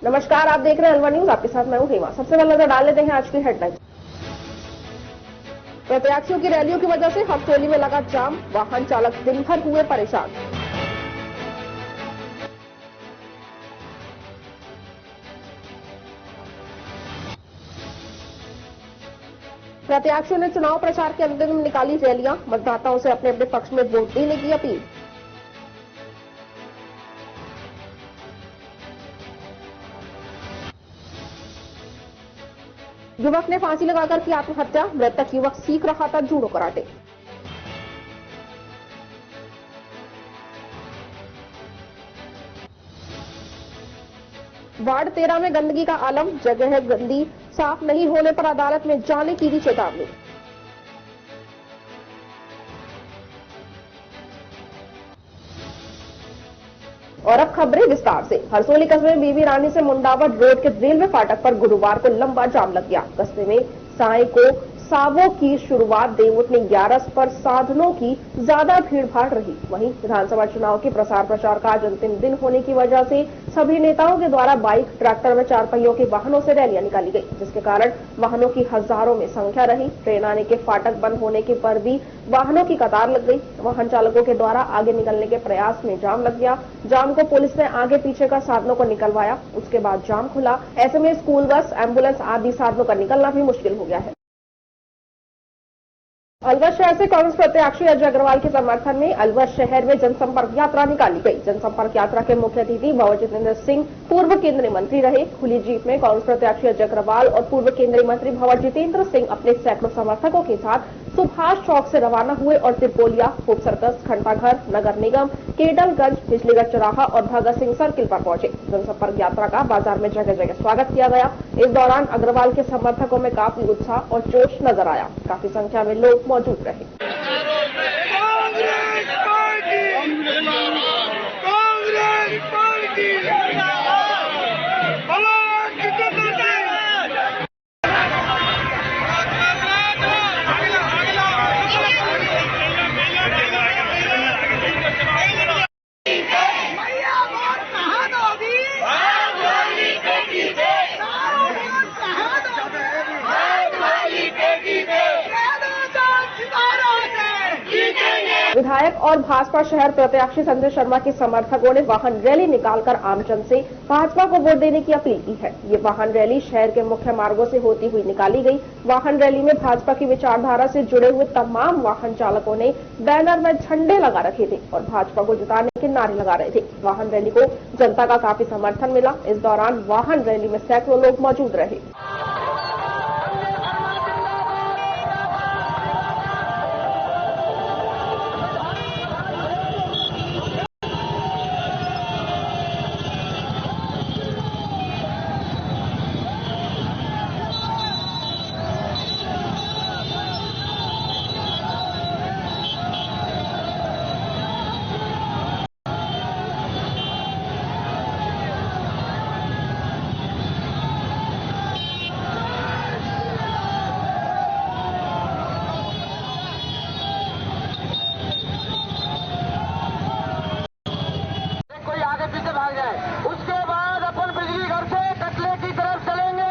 नमस्कार, आप देख रहे हैं अलवर न्यूज। आपके साथ मैं हूं हेमा। सबसे पहले नजर डाल लेते हैं आज की हेडलाइन। प्रत्याशियों की रैलियों की वजह से हफ्तोली में लगा जाम, वाहन चालक दिन भर हुए परेशान। प्रत्याशियों ने चुनाव प्रचार के अंतिम दिन निकाली रैलियां, मतदाताओं से अपने अपने पक्ष में वोट देने की अपील। युवक ने फांसी लगाकर की आत्महत्या, मृतक युवक सीख रहा था जूडो कराटे। वार्ड 13 में गंदगी का आलम, जगह गंदी साफ नहीं होने पर अदालत में जाने की दी चेतावनी। और अब खबरें विस्तार से। हरसोली कस्बे में बीबी रानी से मुंडावर रोड के रेलवे फाटक पर गुरुवार को लंबा जाम लग गया। कस्बे में साय को सावों की शुरुआत देवउठनी 11 पर साधनों की ज्यादा भीड़ भाड़ रही। वहीं विधानसभा चुनाव के प्रचार का आज अंतिम दिन होने की वजह से सभी नेताओं के द्वारा बाइक, ट्रैक्टर में 4 पहियों के वाहनों से रैलियां निकाली गई, जिसके कारण वाहनों की हजारों में संख्या रही। ट्रेन आने के फाटक बंद होने के पर भी वाहनों की कतार लग गई। वाहन चालकों के द्वारा आगे निकलने के प्रयास में जाम लग गया। जाम को पुलिस ने आगे पीछे का साधनों को निकलवाया, उसके बाद जाम खुला। ऐसे में स्कूल बस, एम्बुलेंस आदि साधनों का निकलना भी मुश्किल हो गया है। अलवर शहर से कांग्रेस प्रत्याशी अजय अग्रवाल के समर्थन में अलवर शहर में जनसंपर्क यात्रा निकाली गई। जनसंपर्क यात्रा के मुख्य अतिथि भंवर जितेंद्र सिंह पूर्व केंद्रीय मंत्री रहे। खुली जीप में कांग्रेस प्रत्याशी अजय अग्रवाल और पूर्व केंद्रीय मंत्री भंवर जितेंद्र सिंह अपने सैकड़ों समर्थकों के साथ सुभाष चौक से रवाना हुए और त्रिपोलिया, होप सर्कस, घंटाघर, नगर निगम, केडलगंज, बिजलीगढ़ चौराहा और भगत सिंह सर्किल पर पहुंचे। जनसंपर्क यात्रा का बाजार में जगह जगह स्वागत किया गया। इस दौरान अग्रवाल के समर्थकों में काफी उत्साह और जोश नजर आया। काफी संख्या में लोग मौजूद रहे। विधायक और भाजपा शहर प्रत्याशी संजय शर्मा के समर्थकों ने वाहन रैली निकालकर आमजन से भाजपा को वोट देने की अपील की है। ये वाहन रैली शहर के मुख्य मार्गों से होती हुई निकाली गई। वाहन रैली में भाजपा की विचारधारा से जुड़े हुए तमाम वाहन चालकों ने बैनर में झंडे लगा रखे थे और भाजपा को जिताने के नारे लगा रहे थे। वाहन रैली को जनता का काफी समर्थन मिला। इस दौरान वाहन रैली में सैकड़ों लोग मौजूद रहे। उसके बाद अपन बिजली घर से कटले की तरफ चलेंगे।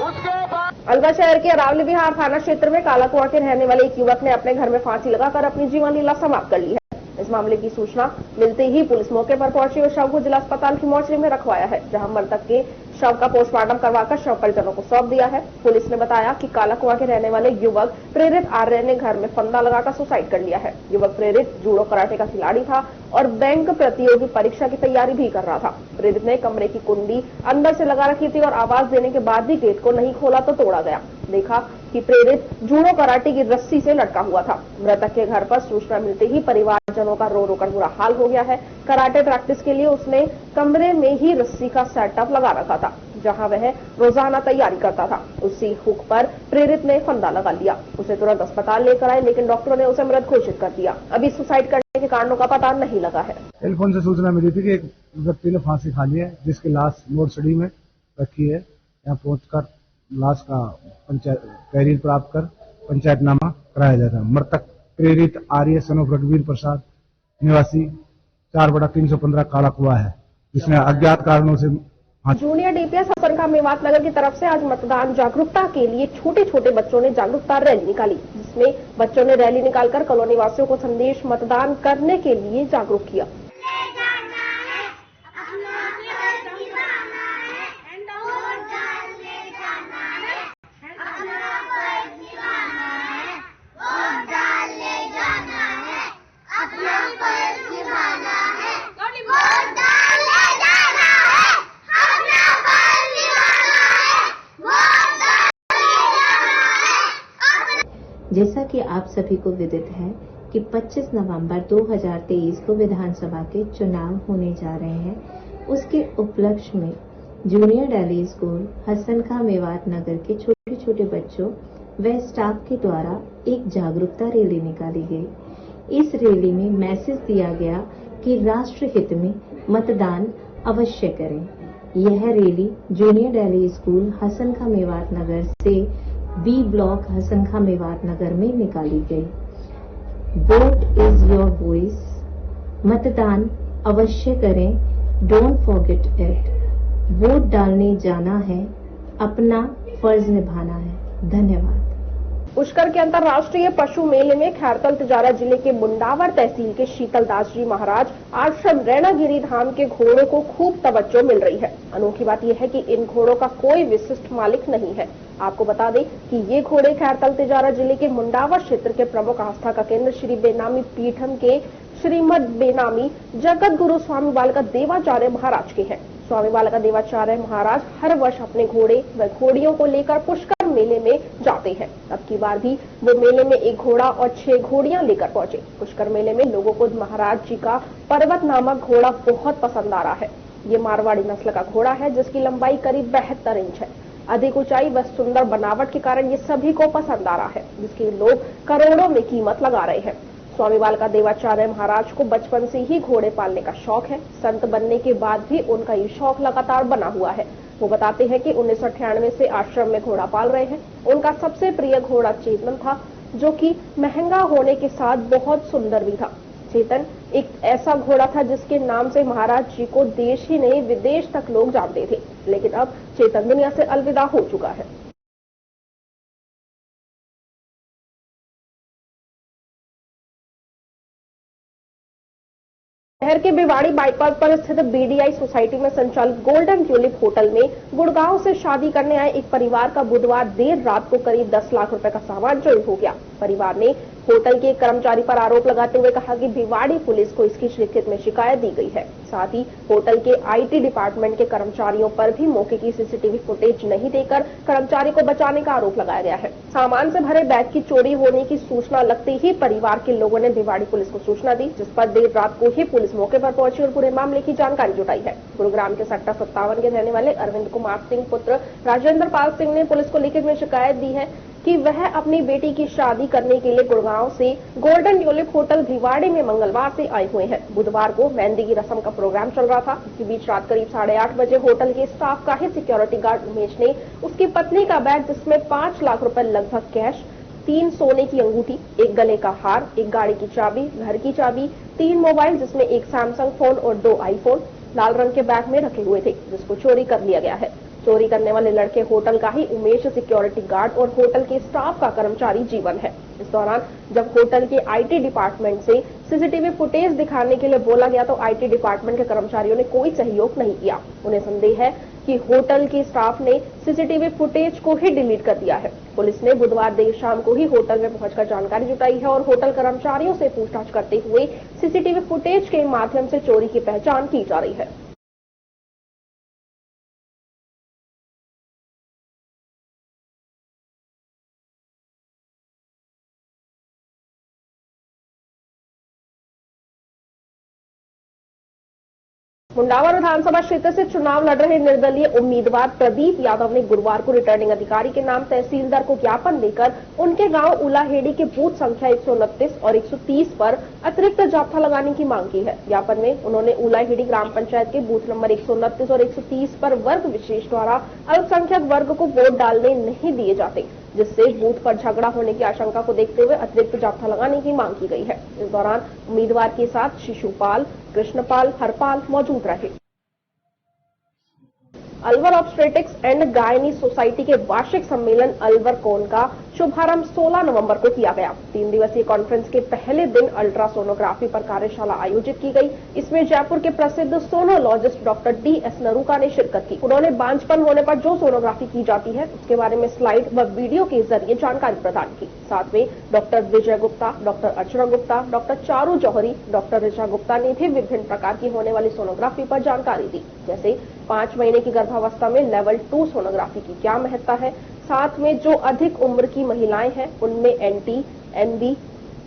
उसके बाद अलवर शहर के अरावली विहार थाना क्षेत्र में कालाकुआं के रहने वाले एक युवक ने अपने घर में फांसी लगाकर अपनी जीवन लीला समाप्त कर ली है। इस मामले की सूचना मिलते ही पुलिस मौके पर पहुंची और शव को जिला अस्पताल की मोर्चरी में रखवाया है, जहां मृतक के शव का पोस्टमार्टम करवाकर शव परिजनों को सौंप दिया है। पुलिस ने बताया कि कालाकुआं के रहने वाले युवक प्रेरित आर्य ने घर में फंदा लगाकर सुसाइड कर लिया है। युवक प्रेरित जूडो कराटे का खिलाड़ी था और बैंक प्रतियोगी परीक्षा की तैयारी भी कर रहा था। प्रेरित ने कमरे की कुंडी अंदर से लगा रखी थी और आवाज देने के बाद भी गेट को नहीं खोला तो तोड़ा गया। देखा कि प्रेरित जूडो कराटे की रस्सी से लटका हुआ था। मृतक के घर पर सूचना मिलते ही परिवारजनों का रो रो कर बुरा हाल हो गया है। कराटे प्रैक्टिस के लिए उसने कमरे में ही रस्सी का सेटअप लगा रखा था, जहां वह रोजाना तैयारी करता था। उसी हुक पर प्रेरित ने फंदा लगा लिया। उसे तुरंत अस्पताल लेकर आए, लेकिन डॉक्टरों ने उसे मृत घोषित कर दिया। अभी सुसाइड करने के कारणों का पता नहीं लगा है। टेलीफोन से सूचना मिली थी कि एक व्यक्ति ने फांसी खा ली है, जिसकी लाश मोर्चरी में रखी है। यहाँ पहुंचकर लाश का तहरीर प्राप्त कर पंचायतनामा कराया जाता है। मृतक प्रेरित आर्य सन ऑफ रघुवीर प्रसाद निवासी 4/315 कालाकुआं है, जिसने अज्ञात कारणों से जूनियर डीपीएस हसन मेवात नगर की तरफ से आज मतदान जागरूकता के लिए छोटे छोटे बच्चों ने जागरूकता रैली निकाली, जिसमें बच्चों ने रैली निकालकर कॉलोनी वासियों को संदेश मतदान करने के लिए जागरूक किया। जैसा कि आप सभी को विदित है कि 25 नवंबर 2023 को विधानसभा के चुनाव होने जा रहे हैं। उसके उपलक्ष्य में junior daily school Hasan Khan Mewat नगर के छोटे छोटे बच्चों व स्टाफ के द्वारा एक जागरूकता रैली निकाली गई। इस रैली में मैसेज दिया गया कि राष्ट्र हित में मतदान अवश्य करें। यह rally junior daily school Hasan Khan Mewat Nagar से बी ब्लॉक हसन खां मेवात नगर में निकाली गई। वोट इज योर वॉइस, मतदान अवश्य करें, डोंट फॉरगेट इट। वोट डालने जाना है, अपना फर्ज निभाना है। धन्यवाद। पुष्कर के अंतर्राष्ट्रीय पशु मेले में खैरतल तिजारा जिले के मुंडावर तहसील के शीतलदास जी महाराज आश्रम रैनागिरी धाम के घोड़ों को खूब तवज्जो मिल रही है। अनोखी बात यह है कि इन घोड़ों का कोई विशिष्ट मालिक नहीं है। आपको बता दें कि ये घोड़े खैरतल तिजारा जिले के मुंडावर क्षेत्र के प्रमुख आस्था का केंद्र श्री बेनामी पीठम के श्रीमद बेनामी जगत गुरु स्वामी बालका देवाचार्य महाराज के हैं। स्वामी बालका देवाचार्य महाराज हर वर्ष अपने घोड़े व घोड़ियों को लेकर पुष्कर मेले में जाते हैं। अब की बार भी वो मेले में एक घोड़ा और 6 घोड़ियां लेकर पहुंचे। पुष्कर मेले में लोगों को महाराज जी का पर्वत नामक घोड़ा बहुत पसंद आ रहा है। ये मारवाड़ी नस्ल का घोड़ा है, जिसकी लंबाई करीब 72 इंच है। अधिक ऊंचाई व सुंदर बनावट के कारण ये सभी को पसंद आ रहा है, जिसकी लोग करोड़ों में कीमत लगा रहे हैं। स्वामी बालका देवाचार्य महाराज को बचपन से ही घोड़े पालने का शौक है। संत बनने के बाद भी उनका ये शौक लगातार बना हुआ है। वो बताते हैं कि 1998 से आश्रम में घोड़ा पाल रहे हैं। उनका सबसे प्रिय घोड़ा चेतन था, जो कि महंगा होने के साथ बहुत सुंदर भी था। चेतन एक ऐसा घोड़ा था जिसके नाम से महाराज जी को देश ही नहीं विदेश तक लोग जानते थे, लेकिन अब चेतन दुनिया से अलविदा हो चुका है। शहर के भिवाड़ी बाईपास पर स्थित बीडीआई सोसाइटी में संचालित गोल्डन ट्यूलिप होटल में गुड़गांव से शादी करने आए एक परिवार का बुधवार देर रात को करीब 10 लाख रुपए का सामान चोरी हो गया। परिवार ने होटल के एक कर्मचारी पर आरोप लगाते हुए कहा कि भिवाड़ी पुलिस को इसकी लिखित में शिकायत दी गई है। साथ ही होटल के आईटी डिपार्टमेंट के कर्मचारियों पर भी मौके की सीसीटीवी फुटेज नहीं देकर कर्मचारी को बचाने का आरोप लगाया गया है। सामान से भरे बैग की चोरी होने की सूचना लगते ही परिवार के लोगों ने भिवाड़ी पुलिस को सूचना दी, जिस पर देर रात को ही पुलिस मौके पर पहुंची और पूरे मामले की जानकारी जुटाई है। गुरुग्राम के सेक्टर 57 के रहने वाले अरविंद कुमार सिंह पुत्र राजेंद्र पाल सिंह ने पुलिस को लिखित में शिकायत दी है कि वह अपनी बेटी की शादी करने के लिए गुड़गांव से गोल्डन ट्यूलिप होटल भिवाड़ी में मंगलवार से आए हुए हैं। बुधवार को मेहंदी की रस्म का प्रोग्राम चल रहा था। इसी बीच रात करीब 8:30 बजे होटल के स्टाफ का ही सिक्योरिटी गार्ड उमेश ने उसकी पत्नी का बैग, जिसमें 5 लाख रुपए लगभग कैश, 3 सोने की अंगूठी, एक गले का हार, एक गाड़ी की चाबी, घर की चाबी, 3 मोबाइल जिसमें एक सैमसंग फोन और 2 आईफोन लाल रंग के बैग में रखे हुए थे, जिसको चोरी कर लिया गया है। चोरी करने वाले लड़के होटल का ही उमेश सिक्योरिटी गार्ड और होटल के स्टाफ का कर्मचारी जीवन है। इस दौरान जब होटल के आईटी डिपार्टमेंट से सीसीटीवी फुटेज दिखाने के लिए बोला गया तो आईटी डिपार्टमेंट के कर्मचारियों ने कोई सहयोग नहीं किया। उन्हें संदेह है कि होटल के स्टाफ ने सीसीटीवी फुटेज को ही डिलीट कर दिया है। पुलिस ने बुधवार देर शाम को ही होटल में पहुंचकर जानकारी जुटाई है और होटल कर्मचारियों से पूछताछ करते हुए सीसीटीवी फुटेज के माध्यम से चोरी की पहचान की जा रही है। मुंडावर विधानसभा क्षेत्र से चुनाव लड़ रहे निर्दलीय उम्मीदवार प्रदीप यादव ने गुरुवार को रिटर्निंग अधिकारी के नाम तहसीलदार को ज्ञापन देकर उनके गांव उलाहेड़ी के बूथ संख्या 129 और 130 पर अतिरिक्त जाब्ता लगाने की मांग की है। ज्ञापन में उन्होंने उलाहेड़ी ग्राम पंचायत के बूथ नंबर 129 और 130 पर वर्ग विशेष द्वारा अल्पसंख्यक वर्ग को वोट डालने नहीं दिए जाते, जिससे बूथ पर झगड़ा होने की आशंका को देखते हुए अतिरिक्त जाब्ता लगाने की मांग की गई है। इस दौरान उम्मीदवार के साथ शिशुपाल, कृष्णपाल, हरपाल मौजूद रहे। Alwar obstetrics and gynae society के वार्षिक सम्मेलन अलवर कोन का शुभारंभ 16 नवंबर को किया गया। 3 दिवसीय कॉन्फ्रेंस के पहले दिन अल्ट्रासोनोग्राफी पर कार्यशाला आयोजित की गई। इसमें जयपुर के प्रसिद्ध सोनोलॉजिस्ट डॉक्टर DS नरूका ने शिरकत की। उन्होंने बांझपन होने पर जो सोनोग्राफी की जाती है उसके बारे में स्लाइड व वीडियो के जरिए जानकारी प्रदान की। साथ में डॉक्टर विजय गुप्ता, डॉक्टर अर्चना गुप्ता, डॉक्टर चारू जौहरी, डॉक्टर ऋचा गुप्ता ने भी विभिन्न प्रकार की होने वाली सोनोग्राफी पर जानकारी दी, जैसे 5 महीने की गर्भावस्था में लेवल 2 सोनोग्राफी की क्या महत्ता है। साथ में जो अधिक उम्र की महिलाएं हैं उनमें NT-MB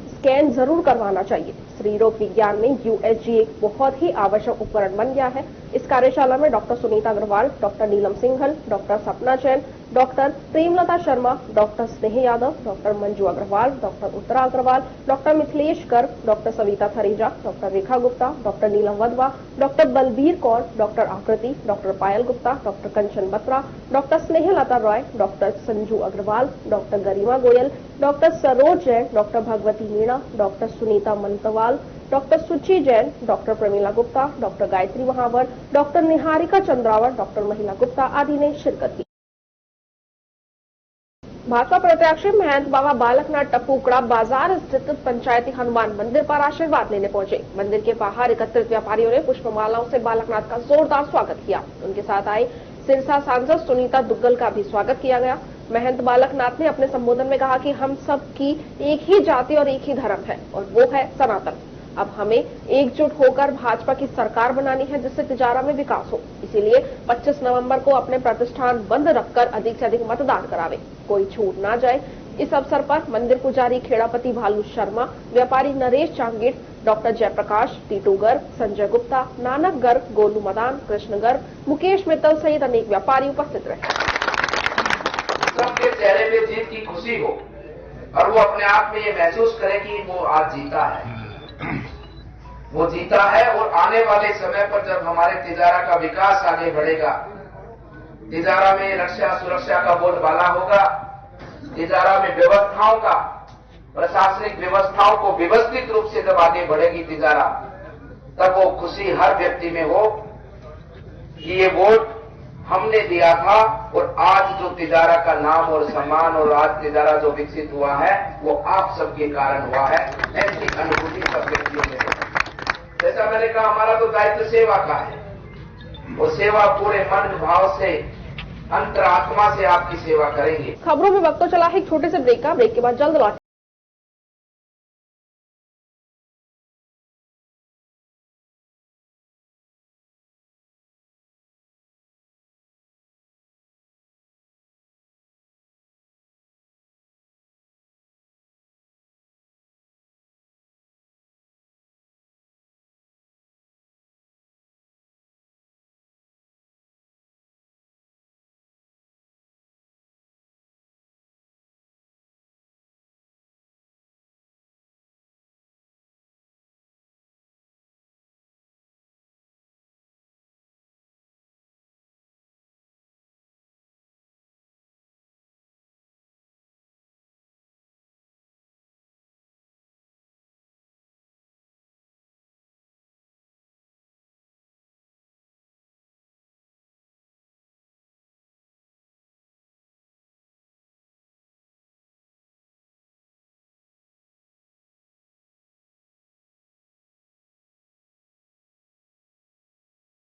स्कैन जरूर करवाना चाहिए। स्त्री रोग विज्ञान में USG एक बहुत ही आवश्यक उपकरण बन गया है। इस कार्यशाला में doctor Sunita Agarwal, doctor Neelam Singhal, doctor Sapna Jain, doctor Premlata Sharma, doctor Sneh Yadav, doctor Manju Agarwal, doctor Uttara Agarwal, doctor Mithilesh Garg, doctor Savita Thareja, doctor Rekha Gupta, doctor Neelam Wadhwa, doctor Balbir Kaur, doctor Aakriti, doctor Payal Gupta, doctor Kanchan Batra, doctor Snehlata Roy, doctor Sanju Agarwal, doctor Garima Goyal, doctor Saroj Jain, doctor Bhagwati Meena, doctor Sunita Mantwal, doctor Suchi Jain, doctor Pramila Gupta, doctor Gayatri महावर, डॉक्टर निहारिका चंद्रावर, डॉक्टर महिला गुप्ता आदि ने शिरकत की। भाजपा प्रत्याशी महंत बाबा बालकनाथ टप्पूकड़ा बाजार स्थित पंचायती हनुमान मंदिर पर आशीर्वाद लेने पहुंचे। मंदिर के बाहर एकत्रित व्यापारियों ने पुष्पमालाओं से बालकनाथ का जोरदार स्वागत किया। उनके साथ आए सिरसा सांसद सुनीता दुग्गल का भी स्वागत किया गया। महंत बालकनाथ ने अपने संबोधन में कहा कि हम सब की एक ही जाति और एक ही धर्म है और वो है सनातन। अब हमें एकजुट होकर भाजपा की सरकार बनानी है जिससे तिजारा में विकास हो। इसीलिए 25 नवंबर को अपने प्रतिष्ठान बंद रखकर अधिक से अधिक मतदान करावे, कोई छूट ना जाए। इस अवसर पर मंदिर पुजारी खेड़ापति भालू शर्मा, व्यापारी नरेश चांगीर, डॉक्टर जयप्रकाश, टीटू गर्ग, संजय गुप्ता, नानक गर्ग, गोलू मदान, कृष्ण गर्ग, मुकेश मित्तल सहित अनेक व्यापारी उपस्थित रहे। सबके चेहरे पे जीत की खुशी हो और वो अपने आप में ये महसूस करे कि वो आज जीता है, वो जीता है। और आने वाले समय पर जब हमारे तिजारा का विकास आगे बढ़ेगा, तिजारा में रक्षा सुरक्षा का बोलबाला होगा, तिजारा में व्यवस्थाओं का, प्रशासनिक व्यवस्थाओं को व्यवस्थित रूप से जब आगे बढ़ेगी तिजारा, तब वो खुशी हर व्यक्ति में हो कि ये वोट हमने दिया था और आज जो तिजारा का नाम और सम्मान और आज तिजारा जो विकसित हुआ है वो आप सबके कारण हुआ है। ऐसी अनुभूति सब व्यक्तियों में है। जैसा मैंने कहा, हमारा तो दायित्व सेवा का है और सेवा पूरे मन भाव से अंतरात्मा से आपकी सेवा करेंगे। खबरों में वक्त तो चला है एक छोटे से ब्रेक का। ब्रेक के बाद जल्द लौट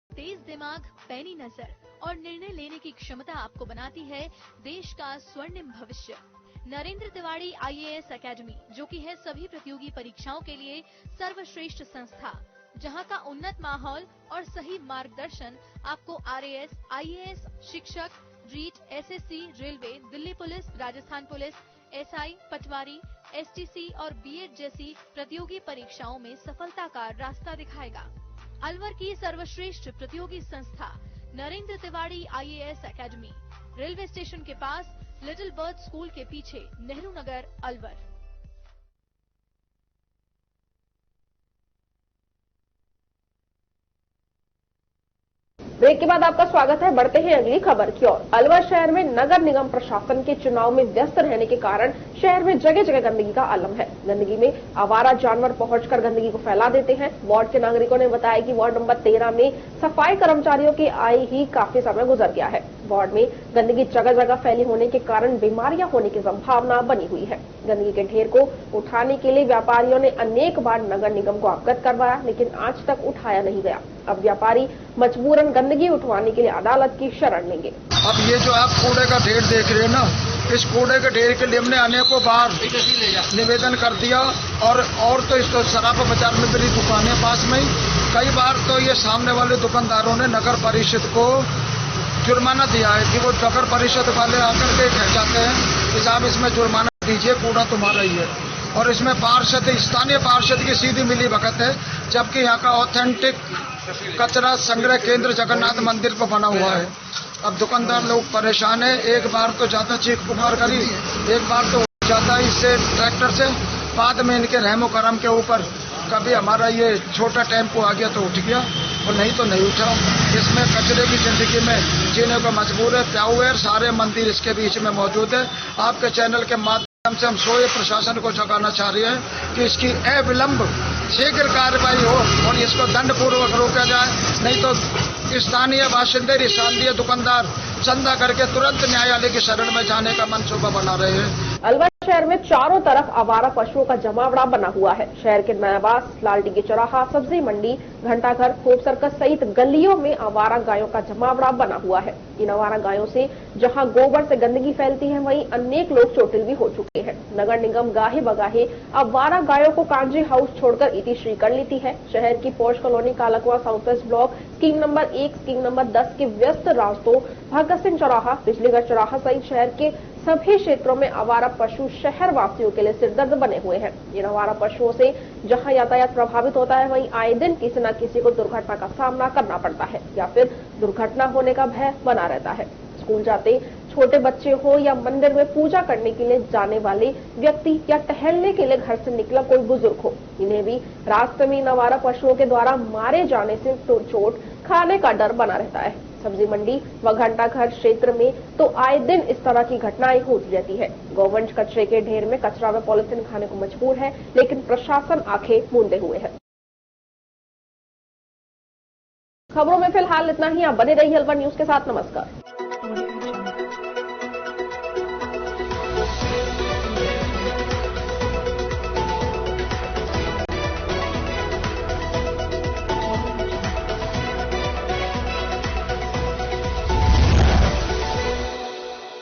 तेज दिमाग, पैनी नजर और निर्णय लेने की क्षमता आपको बनाती है देश का स्वर्णिम भविष्य। नरेंद्र तिवारी IAS एकेडमी, जो कि है सभी प्रतियोगी परीक्षाओं के लिए सर्वश्रेष्ठ संस्था, जहां का उन्नत माहौल और सही मार्गदर्शन आपको RAS, IAS, शिक्षक, REET, SSC, railway, Delhi police, Rajasthan police, SI, patwari, STC और BEd जैसी प्रतियोगी परीक्षाओं में सफलता का रास्ता दिखाएगा। अलवर की सर्वश्रेष्ठ प्रतियोगी संस्था Narendra Tiwari IAS academy, railway station के पास, लिटिल बर्ड स्कूल के पीछे, नेहरू नगर, अलवर। ब्रेक के बाद आपका स्वागत है। बढ़ते हैं अगली खबर की ओर। अलवर शहर में नगर निगम प्रशासन के चुनाव में व्यस्त रहने के कारण शहर में जगह जगह गंदगी का आलम है। गंदगी में आवारा जानवर पहुंचकर गंदगी को फैला देते हैं। वार्ड के नागरिकों ने बताया कि वार्ड नंबर 13 में सफाई कर्मचारियों के आए ही काफी समय गुजर गया है। वार्ड में गंदगी जगह जगह फैली होने के कारण बीमारियां होने की संभावना बनी हुई है। गंदगी के ढेर को उठाने के लिए व्यापारियों ने अनेक बार नगर निगम को अवगत करवाया, लेकिन आज तक उठाया नहीं गया। अब व्यापारी मजबूरन गंदगी उठवाने के लिए अदालत की शरण लेंगे। अब ये जो आप कूड़े का ढेर देख रहे हैं ना, इस कूड़े के ढेर के लिए हमने अनेकों बार निवेदन कर दिया और तो इस शराब बाजार में मेरी दुकानें पास में, कई बार तो ये सामने वाले दुकानदारों ने नगर परिषद को जुर्माना दिया है कि वो नगर परिषद वाले आकर के कह जाते हैं कि साहब इसमें जुर्माना दीजिए, कूड़ा तुम्हारा ही है। और इसमें पार्षद, स्थानीय पार्षद की सीधी मिली भगत है, जबकि यहाँ का ऑथेंटिक कचरा संग्रह केंद्र जगन्नाथ मंदिर पर बना हुआ है। अब दुकानदार लोग परेशान है। एक बार तो ज्यादा चीख पुकार करी, एक बार तो जाता इससे ट्रैक्टर से, बाद में इनके रहमो करम के ऊपर कभी हमारा ये छोटा टेम्पो आ गया तो उठ गया और नहीं तो नहीं उठा। इसमें कचरे की जिंदगी में जीने को मजबूर है। प्याउएर सारे मंदिर इसके बीच में मौजूद है। आपके चैनल के माध्यम से हम सोए प्रशासन को जगाना चाह रहे हैं कि इसकी अविलंब शीघ्र कार्रवाई हो और इसको दंड पूर्वक रोका जाए, नहीं तो स्थानीय बाशिंदे, स्थानीय दुकानदार चंदा करके तुरंत न्यायालय की शरण में जाने का मंसूबा बना रहे हैं। अलवर शहर में चारों तरफ आवारा पशुओं का जमावड़ा बना हुआ है। शहर के नयाबास, लालडीगी चौराहा, सब्जी मंडी, घंटाघर, होप सर्कस सहित गलियों में आवारा गायों का जमावड़ा बना हुआ है। इन आवारा गायों से जहां गोबर से गंदगी फैलती है, वहीं अनेक लोग चोटिल भी हो चुके हैं। नगर निगम गाहे बगाहे आवारा गायों को कांजी हाउस छोड़कर इतिश्री कर लेती है। शहर की posh colony, Kalakua south west block, scheme number 1, scheme number 10 के व्यस्त रास्तों, भगत सिंह चौराहा, बिजलीगढ़ चौराहा सहित शहर के सभी क्षेत्रों में आवारा पशु शहर वासियों के लिए सिरदर्द बने हुए हैं। इन आवारा पशुओं से जहां यातायात प्रभावित होता है, वहीं आए दिन किसी न किसी को दुर्घटना का सामना करना पड़ता है या फिर दुर्घटना होने का भय बना रहता है। स्कूल जाते छोटे बच्चे हो या मंदिर में पूजा करने के लिए जाने वाले व्यक्ति या टहलने के लिए घर से निकला कोई बुजुर्ग हो, इन्हें भी रास्ते में इन आवारा पशुओं के द्वारा मारे जाने से चोट खाने का डर बना रहता है। सब्जी मंडी व घंटाघर क्षेत्र में तो आए दिन इस तरह की घटनाएं होती रहती है। गौवंश कचरे के ढेर में कचरा व पॉलिथीन खाने को मजबूर है, लेकिन प्रशासन आंखें मूंदे हुए है। खबरों में फिलहाल इतना ही। आप बने रहिए अलवर न्यूज के साथ। नमस्कार।